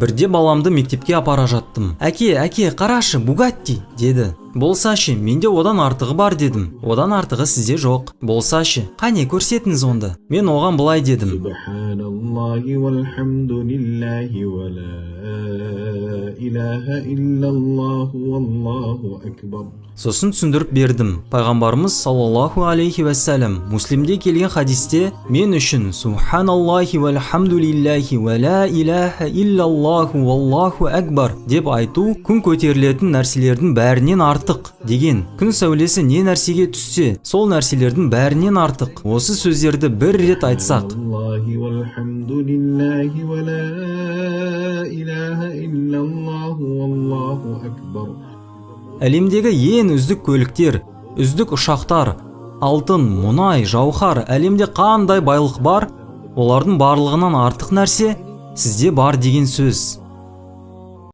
Бірде баламды мектепке апара жаттым. Әке, қарашы, Бугатти, деді. Болсашы, менде одан артығы бар дедім. Одан артығы сізде жоқ. Болсашы, қане көрсетіңіз онда. Мен оған былай дедім. Субханаллахи вальхамдулиллахи ва ла илаха иллаллаху валлаху акбар. Сосын түсіндіріп бердім. Пайғамбарымыз саллаллаху алейхи вассалам Муслимде келген хадисте мен үшін Субханаллахи вальхамдулиллахи ва ла илаха иллаллаху валлаху акбар деп айту күн көтерілетін нәрселердің бәрінен артық деген. Күн сәулесі не нәрсеге түссе, сол нәрселердің бәрінен артық. Осы сөздерді бір рет айтсақ. Аллахи вальхамдулиллахи ва ла илаха иллаллаху валлаху акбар. Әлемдегі ең үздік көліктер, үздік ұшақтар, алтын, мұнай, жауһар, әлемде қандай байлық бар, олардың барлығынан артық нәрсе сізде бар деген сөз.